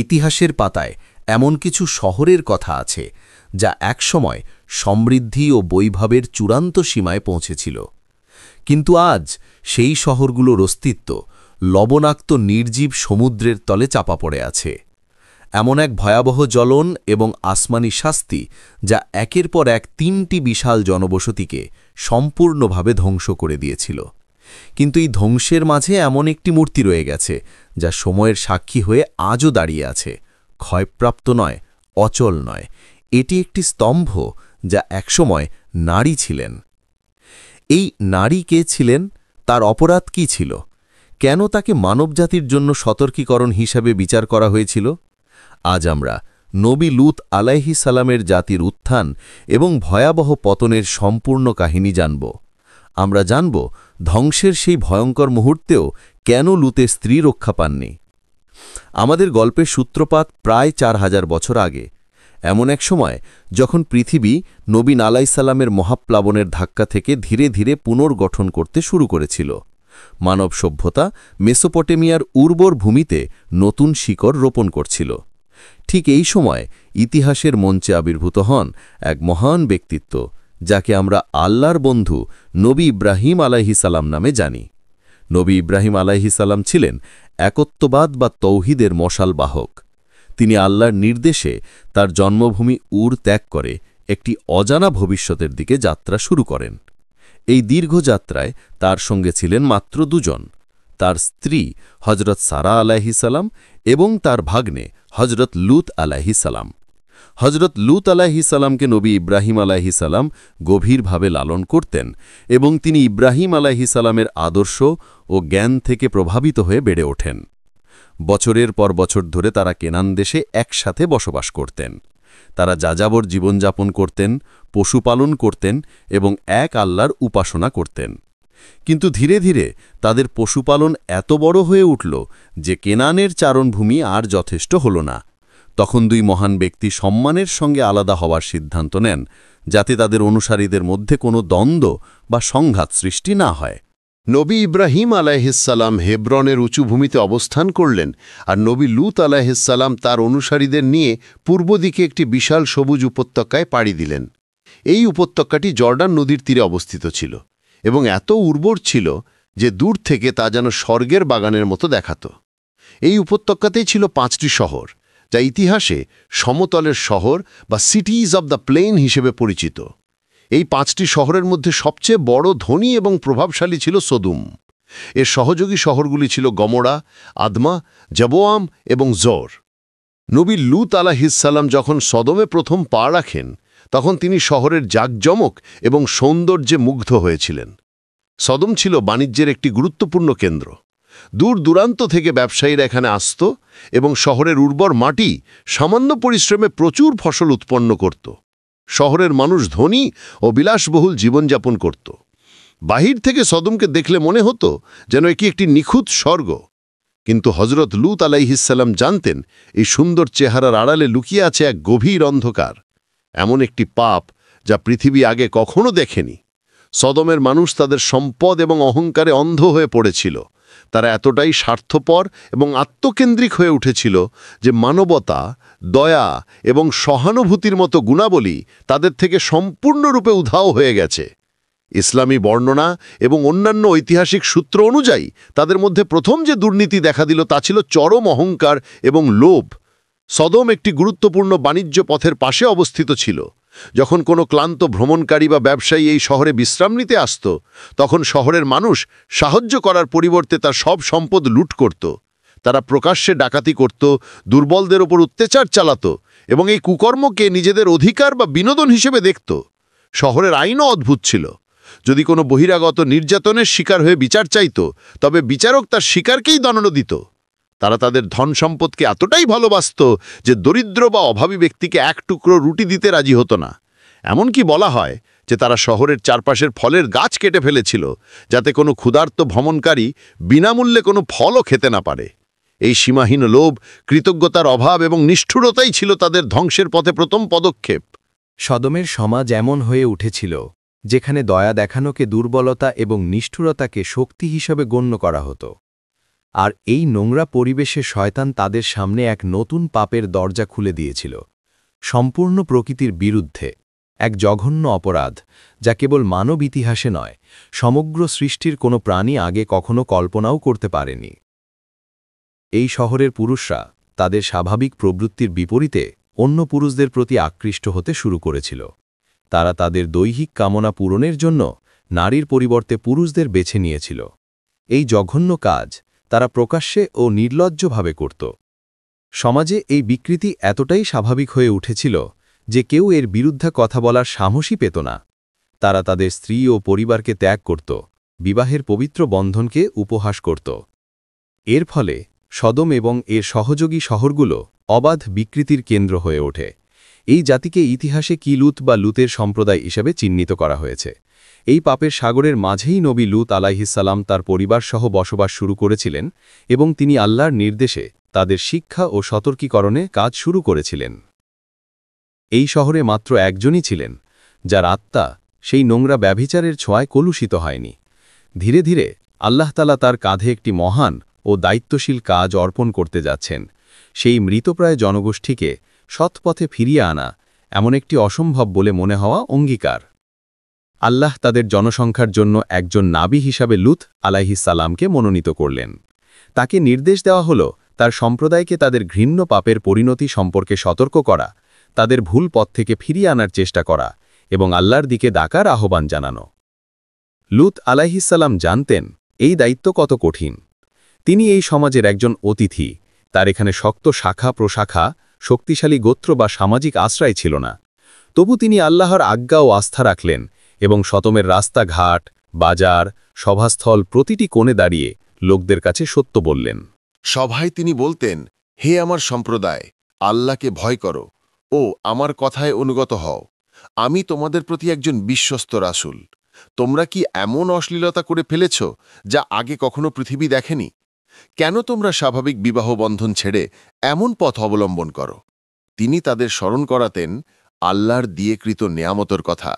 ইতিহাসের পাতায় এমন কিছু শহরের কথা আছে যা একসময় সমৃদ্ধি ও বৈভবের চূড়ান্ত সীমায় পৌঁছেছিল, কিন্তু আজ সেই শহরগুলোর অস্তিত্ব লবণাক্ত নির্জীব সমুদ্রের তলে চাপা পড়ে আছে। এমন এক ভয়াবহ জ্বলন এবং আসমানি শাস্তি যা একের পর এক ৩টি বিশাল জনবসতিকে সম্পূর্ণভাবে ধ্বংস করে দিয়েছিল। কিন্তু এই ধ্বংসের মাঝে এমন একটি মূর্তি রয়ে গেছে যা সময়ের সাক্ষী হয়ে আজও দাঁড়িয়ে আছে, ক্ষয়প্রাপ্ত নয়, অচল নয়। এটি একটি স্তম্ভ যা একসময় নারী ছিলেন। এই নারী কে ছিলেন? তার অপরাধ কি ছিল? কেন তাকে মানবজাতির জন্য সতর্কীকরণ হিসাবে বিচার করা হয়েছিল? আজ আমরা নবী লূত আলাইহিস সালামের জাতির উত্থান এবং ভয়াবহ পতনের সম্পূর্ণ কাহিনী জানব। আমরা জানব ধ্বংসের সেই ভয়ঙ্কর মুহূর্তেও কেন লূতের স্ত্রী রক্ষা পাননি। আমাদের গল্পের সূত্রপাত প্রায় ৪,০০০ বছর আগে, এমন এক সময় যখন পৃথিবী নবী আলাইহিস সালামের মহাপ্লাবনের ধাক্কা থেকে ধীরে ধীরে পুনর্গঠন করতে শুরু করেছিল। মানব সভ্যতা মেসোপটেমিয়ার উর্বর ভূমিতে নতুন শিকড় রোপণ করছিল। ঠিক এই সময় ইতিহাসের মঞ্চে আবির্ভূত হন এক মহান ব্যক্তিত্ব, যাকে আমরা আল্লাহর বন্ধু নবী ইব্রাহিম আলাইহিস সালাম নামে জানি। নবী ইব্রাহিম আলাইহিস সালাম ছিলেন একত্ববাদ বা তৌহিদের মশাল বাহক। তিনি আল্লাহর নির্দেশে তার জন্মভূমি উর ত্যাগ করে একটি অজানা ভবিষ্যতের দিকে যাত্রা শুরু করেন। এই দীর্ঘ যাত্রায় তার সঙ্গে ছিলেন মাত্র ২ জন, তার স্ত্রী হজরত সারা আলাইহিস সালাম এবং তার ভাগ্নে হজরত লূত আলাইহিস সালাম। হজরত লূত আলাইহিস সালামকে নবী ইব্রাহিম আলাইহিস সালাম গভীরভাবে লালন করতেন এবং তিনি ইব্রাহিম আলাইহিস সালামের আদর্শ ও জ্ঞান থেকে প্রভাবিত হয়ে বেড়ে ওঠেন। বছরের পর বছর ধরে তারা কেনান দেশে একসাথে বসবাস করতেন। তারা যাযাবর জীবনযাপন করতেন, পশুপালন করতেন এবং এক আল্লাহর উপাসনা করতেন। কিন্তু ধীরে ধীরে তাদের পশুপালন এত বড় হয়ে উঠল যে কেনানের চারণভূমি আর যথেষ্ট হল না। তখন ২ মহান ব্যক্তি সম্মানের সঙ্গে আলাদা হওয়ার সিদ্ধান্ত নেন, যাতে তাদের অনুসারীদের মধ্যে কোনো দ্বন্দ্ব বা সংঘাত সৃষ্টি না হয়। নবী ইব্রাহিম আলাইহিস সালাম হেব্রনের উঁচু ভূমিতে অবস্থান করলেন, আর নবী লূত আলাইহিস সালাম তার অনুসারীদের নিয়ে পূর্ব দিকে একটি বিশাল সবুজ উপত্যকায় পাড়ি দিলেন। এই উপত্যকাটি জর্ডান নদীর তীরে অবস্থিত ছিল এবং এত উর্বর ছিল যে দূর থেকে তা যেন স্বর্গের বাগানের মতো দেখাত। এই উপত্যকাতেই ছিল 5টি শহর, যা ইতিহাসে সমতলের শহর বা সিটিজ অব দ্য প্লেন হিসেবে পরিচিত। এই 5টি শহরের মধ্যে সবচেয়ে বড়, ধনী এবং প্রভাবশালী ছিল সদুম। এর সহযোগী শহরগুলি ছিল গমোরা, আদমা, জবোয়াম এবং জোর। নবী লূত আলাইহিস সালাম যখন সদমে প্রথম পা রাখেন, তখন তিনি শহরের জাঁকজমক এবং সৌন্দর্যে মুগ্ধ হয়েছিলেন। সদম ছিল বাণিজ্যের একটি গুরুত্বপূর্ণ কেন্দ্র। দূর দূরান্ত থেকে ব্যবসায়ীরা এখানে আসত এবং শহরের উর্বর মাটি সামান্য পরিশ্রমে প্রচুর ফসল উৎপন্ন করত। শহরের মানুষ ধনী ও বিলাসবহুল জীবনযাপন করত। বাহির থেকে সদমকে দেখলে মনে হতো যেন এটি একটি নিখুঁত স্বর্গ। কিন্তু হজরত লূত আলাইহিস সালাম জানতেন এই সুন্দর চেহারার আড়ালে লুকিয়ে আছে এক গভীর অন্ধকার, এমন একটি পাপ যা পৃথিবী আগে কখনো দেখেনি। সদমের মানুষ তাদের সম্পদ এবং অহংকারে অন্ধ হয়ে পড়েছিল। তারা এতটাই স্বার্থপর এবং আত্মকেন্দ্রিক হয়ে উঠেছিল যে মানবতা, দয়া এবং সহানুভূতির মতো গুণাবলী তাদের থেকে সম্পূর্ণরূপে উধাও হয়ে গেছে। ইসলামী বর্ণনা এবং অন্যান্য ঐতিহাসিক সূত্র অনুযায়ী তাদের মধ্যে প্রথম যে দুর্নীতি দেখা দিল তা ছিল চরম অহংকার এবং লোভ। সদম একটি গুরুত্বপূর্ণ বাণিজ্য পথের পাশে অবস্থিত ছিল। যখন কোনো ক্লান্ত ভ্রমণকারী বা ব্যবসায়ী এই শহরে বিশ্রাম নিতে আসত, তখন শহরের মানুষ সাহায্য করার পরিবর্তে তার সব সম্পদ লুট করত। তারা প্রকাশ্যে ডাকাতি করত, দুর্বলদের ওপর অত্যাচার চালাত এবং এই কুকর্মকে নিজেদের অধিকার বা বিনোদন হিসেবে দেখত। শহরের আইনও অদ্ভুত ছিল। যদি কোনো বহিরাগত নির্যাতনের শিকার হয়ে বিচার চাইত, তবে বিচারক তার শিকারকেই দণ্ড দিত। তারা তাদের ধন সম্পদকে এতটাই ভালোবাসত যে দরিদ্র বা অভাবী ব্যক্তিকে এক টুকরো রুটি দিতে রাজি হতো না। এমনকি বলা হয় যে তারা শহরের চারপাশের ফলের গাছ কেটে ফেলেছিল, যাতে কোনো ক্ষুধার্ত ভ্রমণকারী বিনামূল্যে কোনো ফলও খেতে না পারে। এই সীমাহীন লোভ, কৃতজ্ঞতার অভাব এবং নিষ্ঠুরতাই ছিল তাদের ধ্বংসের পথে প্রথম পদক্ষেপ। সদমের সমাজ এমন হয়ে উঠেছিল যেখানে দয়া দেখানোকে দুর্বলতা এবং নিষ্ঠুরতাকে শক্তি হিসাবে গণ্য করা হতো। আর এই নোংরা পরিবেশে শয়তান তাদের সামনে এক নতুন পাপের দরজা খুলে দিয়েছিল, সম্পূর্ণ প্রকৃতির বিরুদ্ধে এক জঘন্য অপরাধ, যা কেবল মানব ইতিহাসে নয়, সমগ্র সৃষ্টির কোনো প্রাণী আগে কখনো কল্পনাও করতে পারেনি। এই শহরের পুরুষরা তাদের স্বাভাবিক প্রবৃত্তির বিপরীতে অন্য পুরুষদের প্রতি আকৃষ্ট হতে শুরু করেছিল। তারা তাদের দৈহিক কামনা পূরণের জন্য নারীর পরিবর্তে পুরুষদের বেছে নিয়েছিল। এই জঘন্য কাজ তারা প্রকাশ্যে ও নির্লজ্জভাবে করত। সমাজে এই বিকৃতি এতটাই স্বাভাবিক হয়ে উঠেছিল যে কেউ এর বিরুদ্ধে কথা বলার সাহসই পেত না। তারা তাদের স্ত্রী ও পরিবারকে ত্যাগ করত, বিবাহের পবিত্র বন্ধনকে উপহাস করত। এর ফলে সদম এবং এর সহযোগী শহরগুলো অবাধ বিকৃতির কেন্দ্র হয়ে ওঠে। এই জাতিকে ইতিহাসে লুত বা লুতের সম্প্রদায় হিসেবে চিহ্নিত করা হয়েছে। এই পাপের সাগরের মাঝেই নবী লুত আলাইহিসসালাম তার পরিবারসহ বসবাস শুরু করেছিলেন এবং তিনি আল্লাহর নির্দেশে তাদের শিক্ষা ও সতর্কীকরণে কাজ শুরু করেছিলেন। এই শহরে মাত্র একজনই ছিলেন, যার আত্মা সেই নোংরা ব্যভিচারের ছোঁয়ায় কলুষিত হয়নি। ধীরে ধীরে আল্লাহ তাআলা তার কাঁধে একটি মহান ও দায়িত্বশীল কাজ অর্পণ করতে যাচ্ছেন, সেই মৃতপ্রায় জনগোষ্ঠীকে সৎপথে ফিরিয়ে আনা, এমন একটি অসম্ভব বলে মনে হওয়া অঙ্গীকার। আল্লাহ তাদের জনসংখ্যার জন্য একজন নাবী হিসাবে লুত আলাইহিসসালামকে মনোনীত করলেন। তাকে নির্দেশ দেওয়া হল তার সম্প্রদায়কে তাদের ঘৃণ্য পাপের পরিণতি সম্পর্কে সতর্ক করা, তাদের ভুল পথ থেকে ফিরিয়ে আনার চেষ্টা করা এবং আল্লাহর দিকে ডাকার আহ্বান জানানো। লুত আলাইহিসসালাম জানতেন এই দায়িত্ব কত কঠিন। তিনি এই সমাজের একজন অতিথি, তার এখানে শক্ত শাখা প্রশাখা, শক্তিশালী গোত্র বা সামাজিক আশ্রয় ছিল না। তবু তিনি আল্লাহর আজ্ঞা ও আস্থা রাখলেন এবং সতমের রাস্তাঘাট, বাজার, সভাস্থল প্রতিটি কোণে দাঁড়িয়ে লোকদের কাছে সত্য বললেন। সভায় তিনি বলতেন, হে আমার সম্প্রদায়, আল্লাহকে ভয় করো ও আমার কথায় অনুগত হও। আমি তোমাদের প্রতি একজন বিশ্বস্ত রাসূল। তোমরা কি এমন অশ্লীলতা করে ফেলেছ যা আগে কখনো পৃথিবী দেখেনি? কেন তোমরা স্বাভাবিক বিবাহ বন্ধন ছেড়ে এমন পথ অবলম্বন করো? তিনি তাদের স্মরণ করাতেন আল্লাহর দিয়েকৃত নেয়ামতের কথা,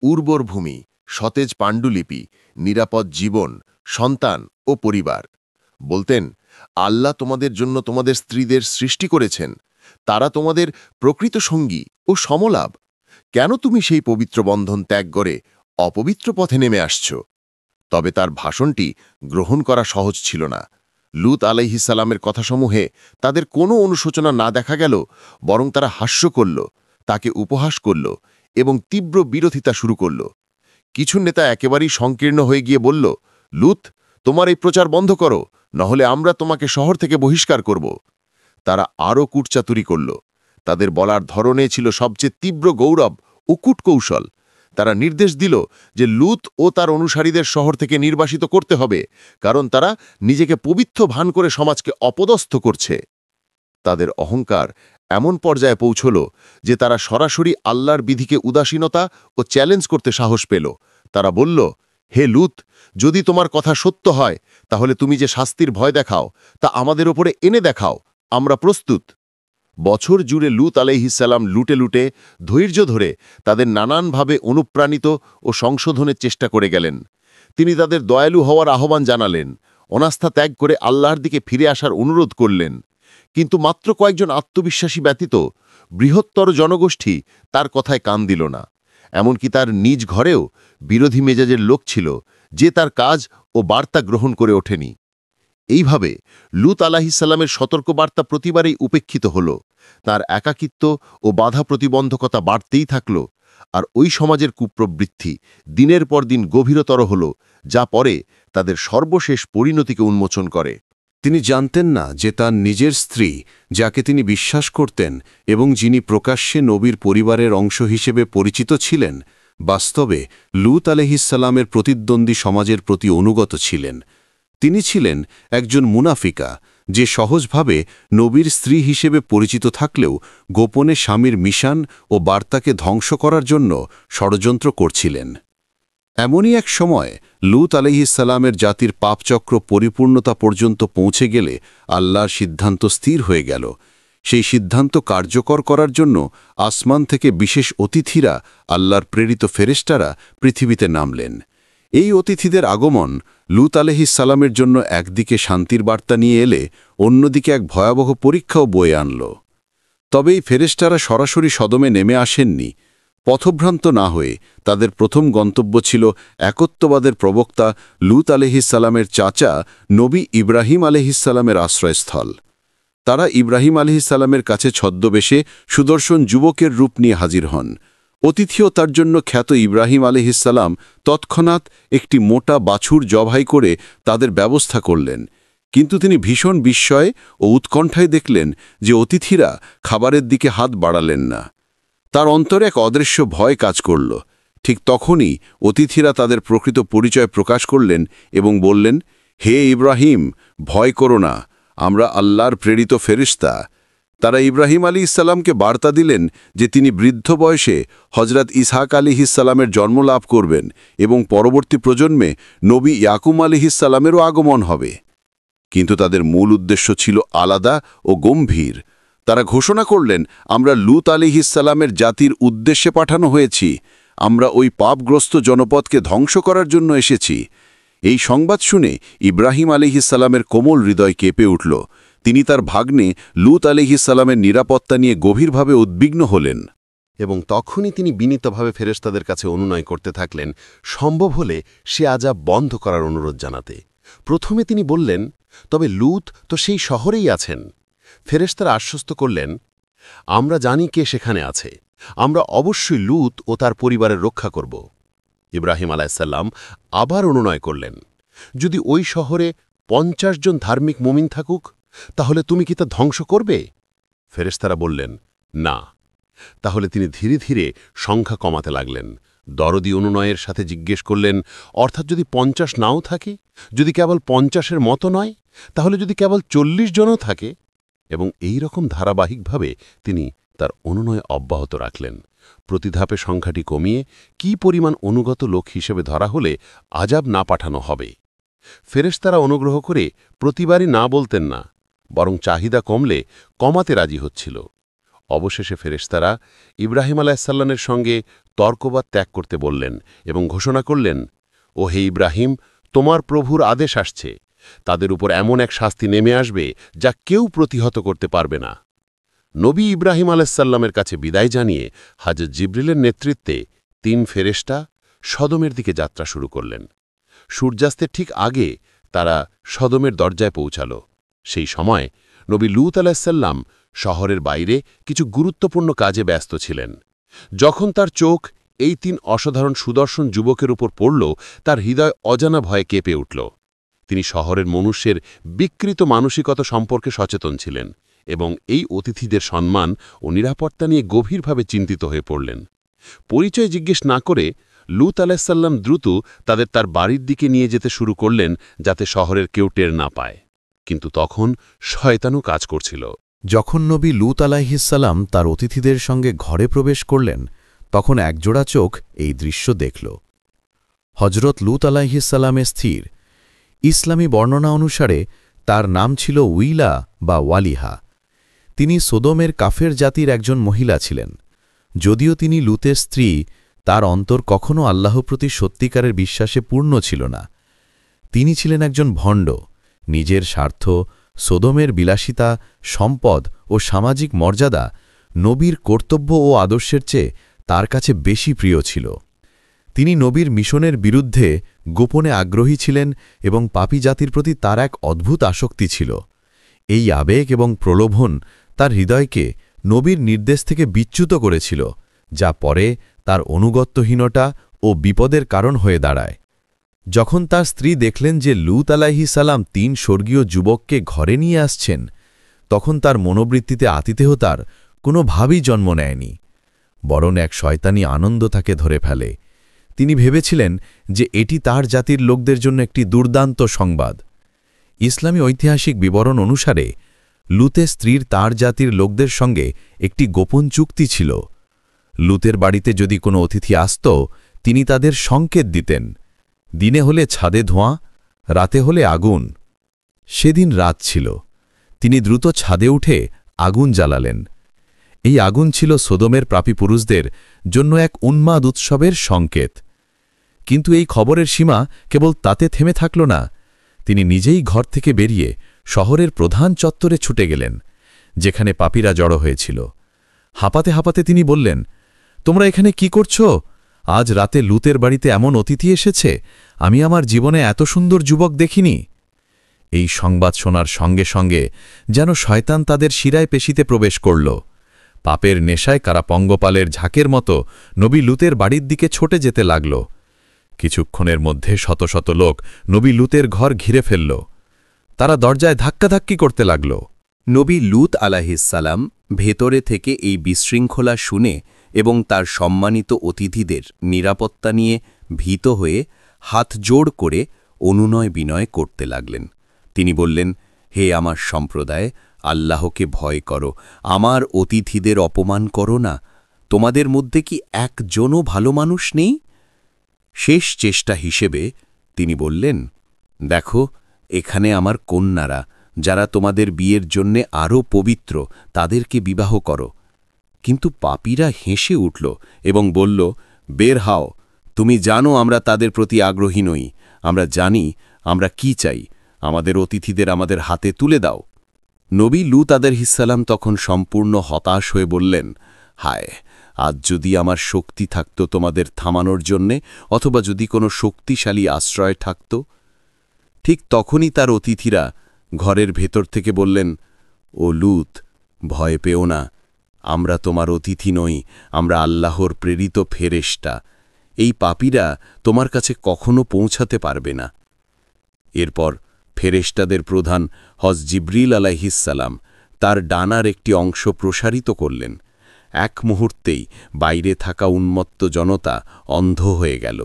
উর্বর ভূমি, সতেজ পাণ্ডুলিপি, নিরাপদ জীবন, সন্তান ও পরিবার। বলতেন, আল্লাহ তোমাদের জন্য তোমাদের স্ত্রীদের সৃষ্টি করেছেন, তারা তোমাদের প্রকৃত সঙ্গী ও সমলাভ। কেন তুমি সেই পবিত্র বন্ধন ত্যাগ করে অপবিত্র পথে নেমে আসছ? তবে তার ভাষণটি গ্রহণ করা সহজ ছিল না। লুত আলাইহিসসালামের কথাসমূহে তাদের কোনো অনুশোচনা না দেখা গেল, বরং তারা হাস্য করল, তাকে উপহাস করল এবং তীব্র বিরোধিতা শুরু করল। কিছু নেতা একেবারেই সংকীর্ণ হয়ে গিয়ে বলল, লুত, তোমার এই প্রচার বন্ধ করো, নহলে আমরা তোমাকে শহর থেকে বহিষ্কার করব। তারা আরও কূটচাতুরি করল। তাদের বলার ধরনে ছিল সবচেয়ে তীব্র গৌরব ও কূটকৌশল। তারা নির্দেশ দিল যে লুত ও তার অনুসারীদের শহর থেকে নির্বাসিত করতে হবে, কারণ তারা নিজেকে পবিত্র ভান করে সমাজকে অপদস্থ করছে। তাদের অহংকার এমন পর্যায়ে পৌঁছল যে তারা সরাসরি আল্লাহর বিধিকে উদাসীনতা ও চ্যালেঞ্জ করতে সাহস পেল। তারা বলল, হে লুত, যদি তোমার কথা সত্য হয়, তাহলে তুমি যে শাস্তির ভয় দেখাও তা আমাদের ওপরে এনে দেখাও, আমরা প্রস্তুত। বছর জুড়ে লুত আলাইহিসসালাম লুটে লুটে ধৈর্য ধরে তাদের নানানভাবে অনুপ্রাণিত ও সংশোধনের চেষ্টা করে গেলেন। তিনি তাদের দয়ালু হওয়ার আহ্বান জানালেন, অনাস্থা ত্যাগ করে আল্লাহর দিকে ফিরে আসার অনুরোধ করলেন। কিন্তু মাত্র কয়েকজন আত্মবিশ্বাসী ব্যতীত বৃহত্তর জনগোষ্ঠী তার কথায় কান দিল না। এমনকি তার নিজ ঘরেও বিরোধী মেজাজের লোক ছিল, যে তার কাজ ও বার্তা গ্রহণ করে ওঠেনি। এইভাবে লুত আলাইহিসসালামের সতর্কবার্তা প্রতিবারেই উপেক্ষিত হল। তার একাকিত্ব ও বাধা প্রতিবন্ধকতা বাড়তেই থাকল, আর ওই সমাজের কুপ্রবৃত্তি দিনের পর দিন গভীরতর হল, যা পরে তাদের সর্বশেষ পরিণতিকে উন্মোচন করে। তিনি জানতেন না যে তার নিজের স্ত্রী, যাকে তিনি বিশ্বাস করতেন এবং যিনি প্রকাশ্যে নবীর পরিবারের অংশ হিসেবে পরিচিত ছিলেন, বাস্তবে লুত আলাইহিসসালামের প্রতিদ্বন্দ্বী সমাজের প্রতি অনুগত ছিলেন। তিনি ছিলেন একজন মুনাফিকা, যে সহজভাবে নবীর স্ত্রী হিসেবে পরিচিত থাকলেও গোপনে স্বামীর মিশন ও বার্তাকে ধ্বংস করার জন্য ষড়যন্ত্র করছিলেন। এমনই এক সময় লুত আলাইহিসসালামের জাতির পাপচক্র পরিপূর্ণতা পর্যন্ত পৌঁছে গেলে আল্লাহর সিদ্ধান্ত স্থির হয়ে গেল। সেই সিদ্ধান্ত কার্যকর করার জন্য আসমান থেকে বিশেষ অতিথিরা, আল্লাহর প্রেরিত ফেরেশতারা পৃথিবীতে নামলেন। এই অতিথিদের আগমন লূত আলাইহিসসালামের জন্য একদিকে শান্তির বার্তা নিয়ে এলে অন্যদিকে এক ভয়াবহ পরীক্ষাও বয়ে আনল। তবে এই ফেরেশতারা সরাসরি সদমে নেমে আসেননি। পথভ্রান্ত না হয়ে তাদের প্রথম গন্তব্য ছিল একত্ববাদের প্রবক্তা লূত আলাইহিসসালামের চাচা নবী ইব্রাহিম আলাইহিসসালামের আশ্রয়স্থল। তারা ইব্রাহিম আলাইহিসসালামের কাছে ছদ্মবেশে সুদর্শন যুবকের রূপ নিয়ে হাজির হন। অতিথিও তার জন্য খ্যাত ইব্রাহিম আলাইহিসসালাম তৎক্ষণাৎ একটি মোটা বাছুর জবাই করে তাদের ব্যবস্থা করলেন। কিন্তু তিনি ভীষণ বিস্ময়ে ও উৎকণ্ঠায় দেখলেন যে অতিথিরা খাবারের দিকে হাত বাড়ালেন না। তার অন্তরে এক অদৃশ্য ভয় কাজ করল। ঠিক তখনই অতিথিরা তাদের প্রকৃত পরিচয় প্রকাশ করলেন এবং বললেন, হে ইব্রাহিম, ভয় করো না, আমরা আল্লাহর প্রেরিত ফেরেশতা। তারা ইব্রাহিম আলাইহিসসালামকে বার্তা দিলেন যে তিনি বৃদ্ধ বয়সে হজরত ইসহাক আলাইহিসসালামের জন্ম লাভ করবেন এবং পরবর্তী প্রজন্মে নবী ইয়াকুব আলাইহিসসালামেরও আগমন হবে। কিন্তু তাদের মূল উদ্দেশ্য ছিল আলাদা ও গম্ভীর। তারা ঘোষণা করলেন, আমরা লূত আলাইহিসসালামের জাতির উদ্দেশ্যে পাঠানো হয়েছি। আমরা ওই পাপগ্রস্ত জনপদকে ধ্বংস করার জন্য এসেছি। এই সংবাদ শুনে ইব্রাহিম আলাইহিসসালামের কোমল হৃদয় কেঁপে উঠল। তিনি তার ভাগ্নে লূত আলাইহিসসালামের নিরাপত্তা নিয়ে গভীরভাবে উদ্বিগ্ন হলেন। এবং তখনই তিনি বিনীতভাবে ফেরেশতাদের কাছে অনুনয় করতে থাকলেন, সম্ভব হলে সে আযাব বন্ধ করার অনুরোধ জানাতে। প্রথমে তিনি বললেন, তবে লূত তো সেই শহরেই আছেন। ফেরেশতারা আশ্বস্ত করলেন, আমরা জানি কে সেখানে আছে, আমরা অবশ্যই লূত ও তার পরিবারের রক্ষা করব। ইব্রাহিম আলাইহিসসালাম আবার অনুনয় করলেন, যদি ওই শহরে 50 জন ধার্মিক মুমিন থাকুক, তাহলে তুমি কি তা ধ্বংস করবে? ফেরেশতারা বললেন, না। তাহলে তিনি ধীরে ধীরে সংখ্যা কমাতে লাগলেন। দরদি অনুনয়ের সাথে জিজ্ঞেস করলেন, অর্থাৎ যদি 50 নাও থাকে, যদি কেবল 50-এর মতো নয়, তাহলে যদি কেবল 40 জনও থাকে? এবং এই রকম ধারাবাহিকভাবে তিনি তার অনুনয় অব্যাহত রাখলেন। প্রতিধাপে সংখ্যাটি কমিয়ে কি পরিমাণ অনুগত লোক হিসেবে ধরা হলে আযাব না পাঠানো হবে। ফেরেশতারা অনুগ্রহ করে প্রতিবারই না বলতেন না, বরং চাহিদা কমলে কমাতে রাজি হচ্ছিল। অবশেষে ফেরেশতারা ইব্রাহিম আলাইহিসসালামের সঙ্গে তর্কবাদ ত্যাগ করতে বললেন এবং ঘোষণা করলেন, ও হে ইব্রাহিম, তোমার প্রভুর আদেশ আসছে, তাদের উপর এমন এক শাস্তি নেমে আসবে যা কেউ প্রতিহত করতে পারবে না। নবী ইব্রাহিম আলাইহিসসালামের কাছে বিদায় জানিয়ে হযরত জিবরিলের নেতৃত্বে 3 ফেরেশতা সদমের দিকে যাত্রা শুরু করলেন। সূর্যাস্তের ঠিক আগে তারা সদমের দরজায় পৌঁছাল। সেই সময় নবী লূত আলাইহিসসালাম শহরের বাইরে কিছু গুরুত্বপূর্ণ কাজে ব্যস্ত ছিলেন। যখন তার চোখ এই 3 অসাধারণ সুদর্শন যুবকের উপর পড়ল, তার হৃদয় অজানা ভয়ে কেঁপে উঠল। তিনি শহরের মনুষ্যের বিকৃত মানসিকতা সম্পর্কে সচেতন ছিলেন এবং এই অতিথিদের সম্মান ও নিরাপত্তা নিয়ে গভীরভাবে চিন্তিত হয়ে পড়লেন। পরিচয় জিজ্ঞেস না করে লূত আলাইহিসসালাম দ্রুত তাদের তার বাড়ির দিকে নিয়ে যেতে শুরু করলেন, যাতে শহরের কেউ টের না পায়। কিন্তু তখন শয়তানও কাজ করছিল। যখন নবী লূত আলাইহিসসালাম তার অতিথিদের সঙ্গে ঘরে প্রবেশ করলেন, তখন একজোড়া চোখ এই দৃশ্য দেখল। হজরত লূত আলাইহিসসালামের স্থির ইসলামী বর্ণনা অনুসারে তার নাম ছিল উইলা বা ওয়ালিহা। তিনি সোদোমের কাফের জাতির একজন মহিলা ছিলেন। যদিও তিনি লূতের স্ত্রী, তার অন্তর কখনও আল্লাহ প্রতি সত্যিকারের বিশ্বাসে পূর্ণ ছিল না। তিনি ছিলেন একজন ভণ্ড। নিজের স্বার্থ, সোদোমের বিলাসিতা, সম্পদ ও সামাজিক মর্যাদা নবীর কর্তব্য ও আদর্শের চেয়ে তার কাছে বেশি প্রিয় ছিল। তিনি নবীর মিশনের বিরুদ্ধে গোপনে আগ্রহী ছিলেন এবং পাপী জাতির প্রতি তার এক অদ্ভুত আসক্তি ছিল। এই আবেগ এবং প্রলোভন তার হৃদয়কে নবীর নির্দেশ থেকে বিচ্যুত করেছিল, যা পরে তার অনুগত্যহীনতা ও বিপদের কারণ হয়ে দাঁড়ায়। যখন তার স্ত্রী দেখলেন যে লূত আলাইহিসসালাম 3 স্বর্গীয় যুবককে ঘরে নিয়ে আসছেন, তখন তার মনোবৃত্তিতে আতিথেয়তার কোনো ভাবই জন্ম নেয়নি, বরং এক শয়তানি আনন্দ তাকে ধরে ফেলে। তিনি ভেবেছিলেন যে এটি তার জাতির লোকদের জন্য একটি দুর্দান্ত সংবাদ। ইসলামী ঐতিহাসিক বিবরণ অনুসারে লূতের স্ত্রীর তার জাতির লোকদের সঙ্গে একটি গোপন চুক্তি ছিল। লূতের বাড়িতে যদি কোনো অতিথি আসত, তিনি তাদের সংকেত দিতেন। দিনে হলে ছাদে ধোঁয়া, রাতে হলে আগুন। সেদিন রাত ছিল। তিনি দ্রুত ছাদে উঠে আগুন জ্বালালেন। এই আগুন ছিল সোদোমের পাপী পুরুষদের জন্য এক উন্মাদ উৎসবের সংকেত। কিন্তু এই খবরের সীমা কেবল তাতে থেমে থাকল না। তিনি নিজেই ঘর থেকে বেরিয়ে শহরের প্রধান চত্বরে ছুটে গেলেন, যেখানে পাপীরা জড়ো হয়েছিল। হাঁপাতে হাঁপাতে তিনি বললেন, তোমরা এখানে কি করছ? আজ রাতে লুতের বাড়িতে এমন অতিথি এসেছে, আমি আমার জীবনে এত সুন্দর যুবক দেখিনি। এই সংবাদ শোনার সঙ্গে সঙ্গে যেন শয়তান তাদের শিরায় পেশিতে প্রবেশ করল। পাপের নেশায় কারা পঙ্গপালের ঝাঁকের মতো নবী লুতের বাড়ির দিকে ছুটে যেতে লাগল। কিছুক্ষণের মধ্যে শত শত লোক নবী লুতের ঘর ঘিরে ফেলল। তারা দরজায় ধাক্কাধাক্কি করতে লাগল। নবী লূত আলাইহিসসালাম ভেতরে থেকে এই বিশৃঙ্খলা শুনে এবং তার সম্মানিত অতিথিদের নিরাপত্তা নিয়ে ভীত হয়ে হাত জোড় করে অনুনয় বিনয় করতে লাগলেন। তিনি বললেন, হে আমার সম্প্রদায়, আল্লাহকে ভয় করো, আমার অতিথিদের অপমান করো না। তোমাদের মধ্যে কি একজনও ভালো মানুষ নেই? শেষ চেষ্টা হিসেবে তিনি বললেন, দেখো, এখানে আমার কন্যারা, যারা তোমাদের বিয়ের জন্যে আরও পবিত্র, তাদেরকে বিবাহ করো। কিন্তু পাপীরা হেসে উঠল এবং বলল, বের হও, তুমি জানো আমরা তাদের প্রতি আগ্রহী নই। আমরা জানি আমরা কি চাই, আমাদের অতিথিদের আমাদের হাতে তুলে দাও। নবী লূত আলাইহিসসালাম তখন সম্পূর্ণ হতাশ হয়ে বললেন, হায়, আজ যদি আমার শক্তি থাকত তোমাদের থামানোর জন্যে, অথবা যদি কোনো শক্তিশালী আশ্রয় থাকত। ঠিক তখনই তার অতিথিরা ঘরের ভেতর থেকে বললেন, ও লূত, ভয় পেও না, আমরা তোমার অতিথি নই, আমরা আল্লাহর প্রেরিত ফেরেশতা। এই পাপীরা তোমার কাছে কখনো পৌঁছাতে পারবে না। এরপর ফেরেশতাদের প্রধান জিবরিল আলাইহিসসালাম তার ডানার একটি অংশ প্রসারিত করলেন। এক মুহূর্তেই বাইরে থাকা উন্মত্ত জনতা অন্ধ হয়ে গেল।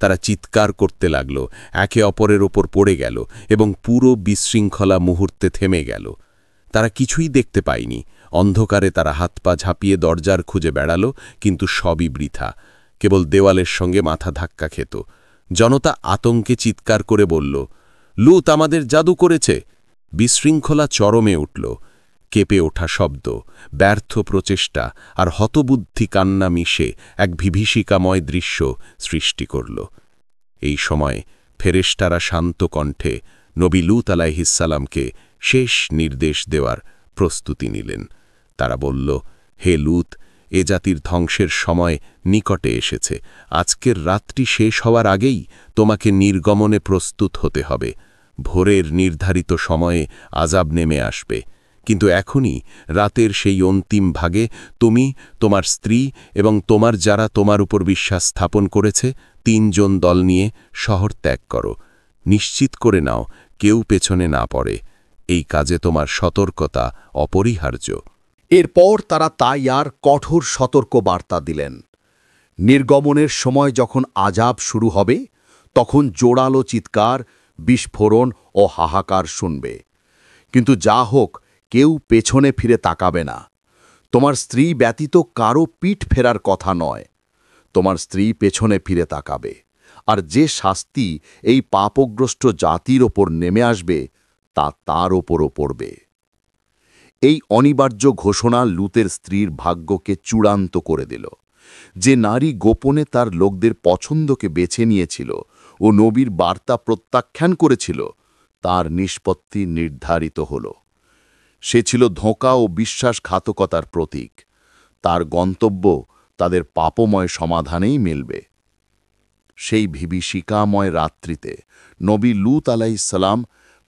তারা চিৎকার করতে লাগল, একে অপরের ওপর পড়ে গেল এবং পুরো বিশৃঙ্খলা মুহূর্তে থেমে গেল। তারা কিছুই দেখতে পায়নি। অন্ধকারে তারা হাত পা ঝাঁপিয়ে দরজার খুঁজে বেড়াল, কিন্তু সবই বৃথা, কেবল দেওয়ালের সঙ্গে মাথা ধাক্কা খেত। জনতা আতঙ্কে চিৎকার করে বলল, লূত আমাদের জাদু করেছে। বিশৃঙ্খলা চরমে উঠল। কেঁপে ওঠা শব্দ, ব্যর্থ প্রচেষ্টা আর হতবুদ্ধি কান্না মিশে এক বিভীষিকাময় দৃশ্য সৃষ্টি করল। এই সময় ফেরেশতারা শান্ত কণ্ঠে নবী লূত আলাইহিসসালামকে শেষ নির্দেশ দেওয়ার প্রস্তুতি নিলেন। তারা বলল, হে লূত, এ জাতির ধ্বংসের সময় নিকটে এসেছে। আজকের রাত্রি শেষ হওয়ার আগেই তোমাকে নির্গমনে প্রস্তুত হতে হবে। ভোরের নির্ধারিত সময়ে আযাব নেমে আসবে, কিন্তু এখনই রাতের সেই অন্তিম ভাগে তুমি, তোমার স্ত্রী এবং তোমার যারা তোমার উপর বিশ্বাস স্থাপন করেছে 3 জন দল নিয়ে শহর ত্যাগ করো। নিশ্চিত করে নাও কেউ পেছনে না পড়ে। এই কাজে তোমার সতর্কতা অপরিহার্য। এরপর তারা তাই আর কঠোর সতর্ক বার্তা দিলেন। নির্গমনের সময় যখন আযাব শুরু হবে, তখন জোরালো চিৎকার, বিস্ফোরণ ও হাহাকার শুনবে। কিন্তু যা হোক, কেউ পেছনে ফিরে তাকাবে না। তোমার স্ত্রী ব্যতীত কারো পিঠ ফেরার কথা নয়। তোমার স্ত্রী পেছনে ফিরে তাকাবে, আর যে শাস্তি এই পাপগ্রস্ত জাতির ওপর নেমে আসবে তা তার ওপরও পড়বে। এই অনিবার্য ঘোষণা লূতের স্ত্রীর ভাগ্যকে চূড়ান্ত করে দিল। যে নারী গোপনে তার লোকদের পছন্দকে বেছে নিয়েছিল ও নবীর বার্তা প্রত্যাখ্যান করেছিল, তার নিষ্পত্তি নির্ধারিত হল। সে ছিল ধোঁকা ও বিশ্বাসঘাতকতার প্রতীক। তার গন্তব্য তাদের পাপময় সমাধানেই মিলবে। সেই বিভীষিকাময় রাত্রিতে নবী লূত আলাইহিসসালাম,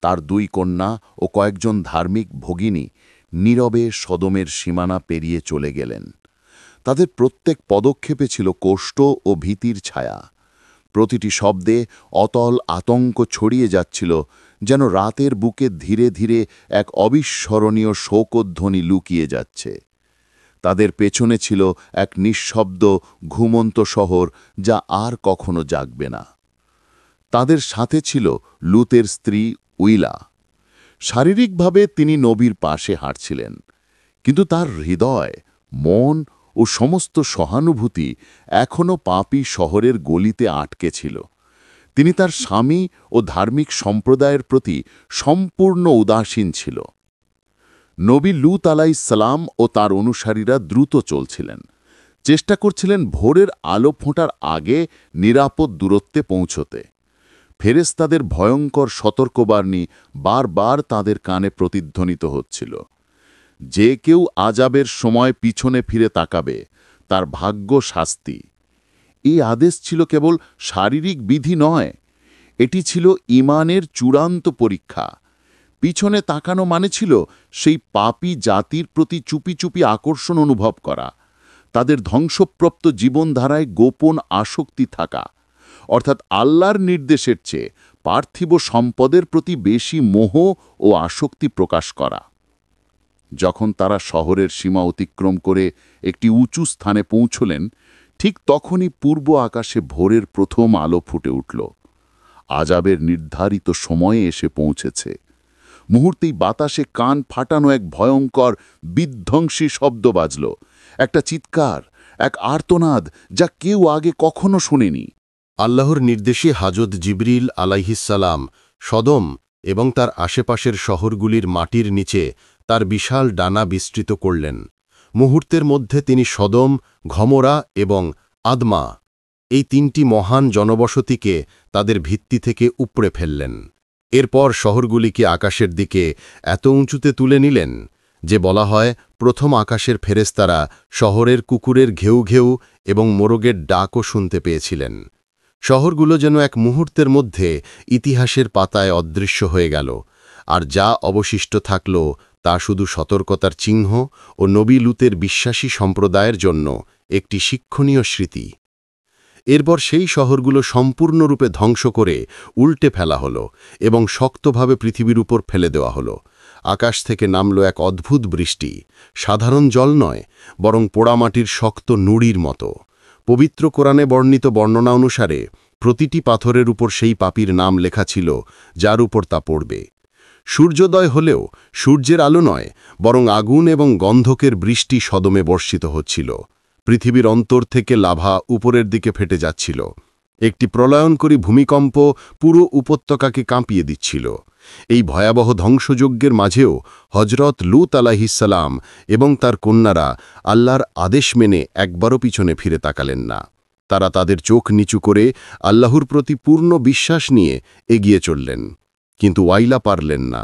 তার 2 কন্যা ও কয়েকজন ধার্মিক ভগিনী নীরবে সদমের সীমানা পেরিয়ে চলে গেলেন। তাদের প্রত্যেক পদক্ষেপে ছিল কষ্ট ও ভীতির ছায়া। প্রতিটি শব্দে অতল আতঙ্ক ছড়িয়ে যাচ্ছিল, যেন রাতের বুকে ধীরে ধীরে এক অবিস্মরণীয় শোকধ্বনি লুকিয়ে যাচ্ছে। তাদের পেছনে ছিল এক নিঃশব্দ ঘুমন্ত শহর, যা আর কখনো জাগবে না। তাদের সাথে ছিল লূতের স্ত্রী উইলা। শারীরিকভাবে তিনি নবীর পাশে হাঁটছিলেন, কিন্তু তার হৃদয়, মন ও সমস্ত সহানুভূতি এখনও পাপী শহরের গলিতে আটকে ছিল। তিনি তার স্বামী ও ধার্মিক সম্প্রদায়ের প্রতি সম্পূর্ণ উদাসীন ছিল। নবী লূত আলাইহিসসালাম ও তার অনুসারীরা দ্রুত চলছিলেন। চেষ্টা করছিলেন ভোরের আলো ফোঁটার আগে নিরাপদ দূরত্বে পৌঁছতে। ফেরেশতাদের ভয়ঙ্কর সতর্কবাণী বারবার তাদের কানে প্রতিধ্বনিত হচ্ছিল। যে কেউ আযাবের সময় পিছনে ফিরে তাকাবে, তার ভাগ্য শাস্তি। এই আদেশ ছিল কেবল শারীরিক বিধি নয়, এটি ছিল ঈমানের চূড়ান্ত পরীক্ষা। পিছনে তাকানো মানে ছিল সেই পাপী জাতির প্রতি চুপি চুপি আকর্ষণ অনুভব করা, তাদের ধ্বংসপ্রাপ্ত জীবনধারায় গোপন আসক্তি থাকা, অর্থাৎ আল্লাহর নির্দেশের চেয়ে পার্থিব সম্পদের প্রতি বেশি মোহ ও আসক্তি প্রকাশ করা। যখন তারা শহরের সীমা অতিক্রম করে একটি উঁচু স্থানে পৌঁছলেন, ঠিক তখনই পূর্ব আকাশে ভোরের প্রথম আলো ফুটে উঠল। আযাবের নির্ধারিত সময়ে এসে পৌঁছেছে। মুহূর্তেই বাতাসে কান ফাটানো এক ভয়ঙ্কর বিধ্বংসী শব্দ বাজল, একটা চিৎকার, এক আর্তনাদ যা কেউ আগে কখনো শোনেনি। আল্লাহর নির্দেশে হাজত জিবরিল আলাইহিসসালাম সদম এবং তার আশেপাশের শহরগুলির মাটির নিচে তার বিশাল ডানা বিস্তৃত করলেন। মুহূর্তের মধ্যে তিনি সদম, গমোরা এবং আদমা এই তিনটি মহান জনবসতিকে তাদের ভিত্তি থেকে উপড়ে ফেললেন। এরপর শহরগুলিকে আকাশের দিকে এত উঁচুতে তুলে নিলেন যে বলা হয় প্রথম আকাশের ফেরেশতারা শহরের কুকুরের ঘেউ ঘেউ এবং মোরগের ডাকও শুনতে পেয়েছিলেন। শহরগুলো যেন এক মুহূর্তের মধ্যে ইতিহাসের পাতায় অদৃশ্য হয়ে গেল, আর যা অবশিষ্ট থাকল তা শুধু সতর্কতার চিহ্ন ও নবী লূতের বিশ্বাসী সম্প্রদায়ের জন্য একটি শিক্ষণীয় স্মৃতি। এরপর সেই শহরগুলো সম্পূর্ণরূপে ধ্বংস করে উল্টে ফেলা হলো এবং শক্তভাবে পৃথিবীর উপর ফেলে দেওয়া হলো। আকাশ থেকে নামল এক অদ্ভুত বৃষ্টি, সাধারণ জল নয়, বরং পোড়ামাটির শক্ত নুড়ির মতো। পবিত্র কোরআনে বর্ণিত বর্ণনা অনুসারে প্রতিটি পাথরের উপর সেই পাপীর নাম লেখা ছিল যার উপর তা পড়বে। সূর্যোদয় হলেও সূর্যের আলো নয়, বরং আগুন এবং গন্ধকের বৃষ্টি সদমে বর্ষিত হচ্ছিল। পৃথিবীর অন্তর থেকে লাভা উপরের দিকে ফেটে যাচ্ছিল। একটি প্রলয়নকারী ভূমিকম্প পুরো উপত্যকাকে কাঁপিয়ে দিচ্ছিল। এই ভয়াবহ ধ্বংসযজ্ঞের মাঝেও হজরত লূত আলাইহিসসালাম এবং তার কন্যারা আল্লাহর আদেশ মেনে একবারও পিছনে ফিরে তাকালেন না। তারা তাদের চোখ নিচু করে আল্লাহর প্রতি পূর্ণ বিশ্বাস নিয়ে এগিয়ে চললেন। কিন্তু ওয়াইলা পারলেন না।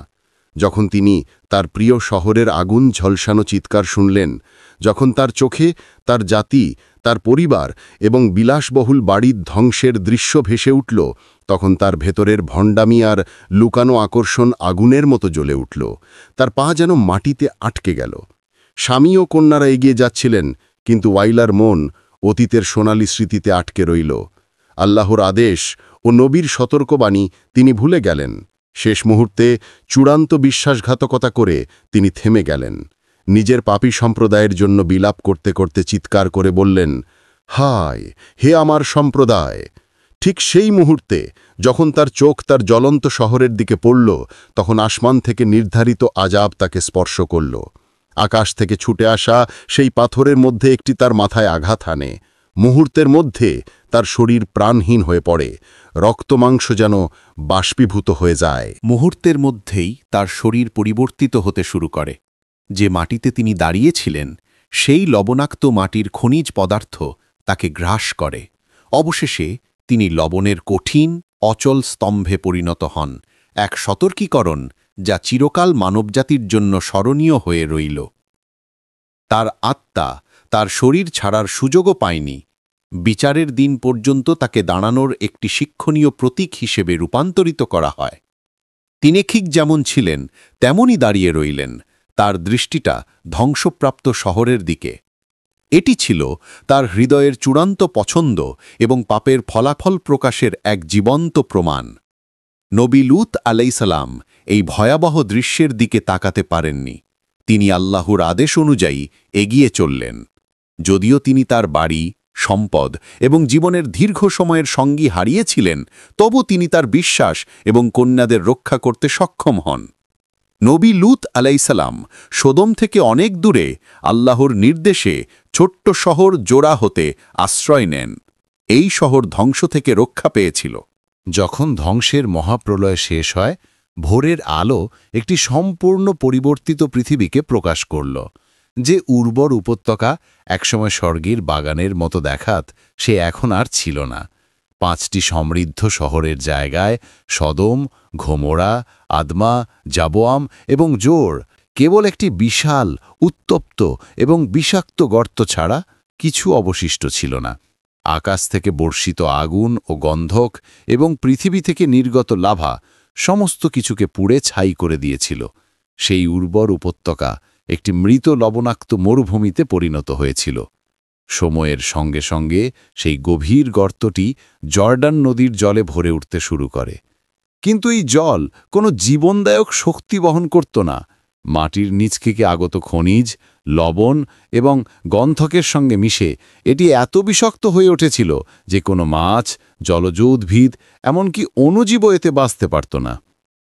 যখন তিনি তার প্রিয় শহরের আগুন ঝলসানো চিৎকার শুনলেন, যখন তার চোখে তার জাতি, তার পরিবার এবং বিলাসবহুল বাড়ির ধ্বংসের দৃশ্য ভেসে উঠল, তখন তার ভেতরের ভণ্ডামি আর লুকানো আকর্ষণ আগুনের মতো জ্বলে উঠল। তার পা যেন মাটিতে আটকে গেল। স্বামী ও কন্যারা এগিয়ে যাচ্ছিলেন, কিন্তু ওয়াইলার মন অতীতের সোনালি স্মৃতিতে আটকে রইল। আল্লাহর আদেশ ও নবীর সতর্কবাণী তিনি ভুলে গেলেন। শেষ মুহূর্তে চূড়ান্ত বিশ্বাসঘাতকতা করে তিনি থেমে গেলেন। নিজের পাপী সম্প্রদায়ের জন্য বিলাপ করতে করতে চিৎকার করে বললেন, হায়, হে আমার সম্প্রদায়! ঠিক সেই মুহূর্তে যখন তার চোখ তার জ্বলন্ত শহরের দিকে পড়ল, তখন আসমান থেকে নির্ধারিত আযাব তাকে স্পর্শ করল। আকাশ থেকে ছুটে আসা সেই পাথরের মধ্যে একটি তার মাথায় আঘাত হানে। মুহূর্তের মধ্যে তার শরীর প্রাণহীন হয়ে পড়ে, রক্তমাংস যেন বাষ্পীভূত হয়ে যায়। মুহূর্তের মধ্যেই তার শরীর পরিবর্তিত হতে শুরু করে। যে মাটিতে তিনি দাঁড়িয়েছিলেন, সেই লবণাক্ত মাটির খনিজ পদার্থ তাকে গ্রাস করে। অবশেষে তিনি লবণের কঠিন, অচল স্তম্ভে পরিণত হন, এক সতর্কীকরণ যা চিরকাল মানবজাতির জন্য স্মরণীয় হয়ে রইল। তার আত্মা তার শরীর ছাড়ার সুযোগও পায়নি। বিচারের দিন পর্যন্ত তাকে দাঁড়ানোর একটি শিক্ষণীয় প্রতীক হিসেবে রূপান্তরিত করা হয়। তিনি ঠিক যেমন ছিলেন তেমনই দাঁড়িয়ে রইলেন, তার দৃষ্টিটা ধ্বংসপ্রাপ্ত শহরের দিকে। এটি ছিল তার হৃদয়ের চূড়ান্ত পছন্দ এবং পাপের ফলাফল প্রকাশের এক জীবন্ত প্রমাণ। নবী লূত আলাইসালাম এই ভয়াবহ দৃশ্যের দিকে তাকাতে পারেননি। তিনি আল্লাহর আদেশ অনুযায়ী এগিয়ে চললেন। যদিও তিনি তার বাড়ি, সম্পদ এবং জীবনের দীর্ঘ সময়ের সঙ্গী হারিয়েছিলেন, তবু তিনি তার বিশ্বাস এবং কন্যাদের রক্ষা করতে সক্ষম হন। নবী লূত আলাইসালাম সোদম থেকে অনেক দূরে আল্লাহর নির্দেশে ছোট্ট শহর জোড়া হতে আশ্রয় নেন। এই শহর ধ্বংস থেকে রক্ষা পেয়েছিল। যখন ধ্বংসের মহাপ্রলয় শেষ হয়, ভোরের আলো একটি সম্পূর্ণ পরিবর্তিত পৃথিবীকে প্রকাশ করল, যে উর্বর উপত্যকা একসময় স্বর্গের বাগানের মতো দেখাত সে এখন আর ছিল না। 5টি সমৃদ্ধ শহরের জায়গায় সদম, ঘোমরা, আদমা, জাবোয়াম এবং জোর কেবল একটি বিশাল, উত্তপ্ত এবং বিষাক্ত গর্ত ছাড়া কিছু অবশিষ্ট ছিল না। আকাশ থেকে বর্ষিত আগুন ও গন্ধক এবং পৃথিবী থেকে নির্গত লাভা সমস্ত কিছুকে পুড়ে ছাই করে দিয়েছিল। সেই উর্বর উপত্যকা একটি মৃত লবণাক্ত মরুভূমিতে পরিণত হয়েছিল। সময়ের সঙ্গে সঙ্গে সেই গভীর গর্তটি জর্ডান নদীর জলে ভরে উঠতে শুরু করে। কিন্তু এই জল কোনো জীবনদায়ক শক্তি বহন করত না। মাটির নিচ থেকে আগত খনিজ, লবণ এবং গন্ধকের সঙ্গে মিশে এটি এত বিষাক্ত হয়ে উঠেছিল যে কোনো মাছ, জলজ উদ্ভিদ, এমনকি অণুজীবও এতে বাঁচতে পারত না।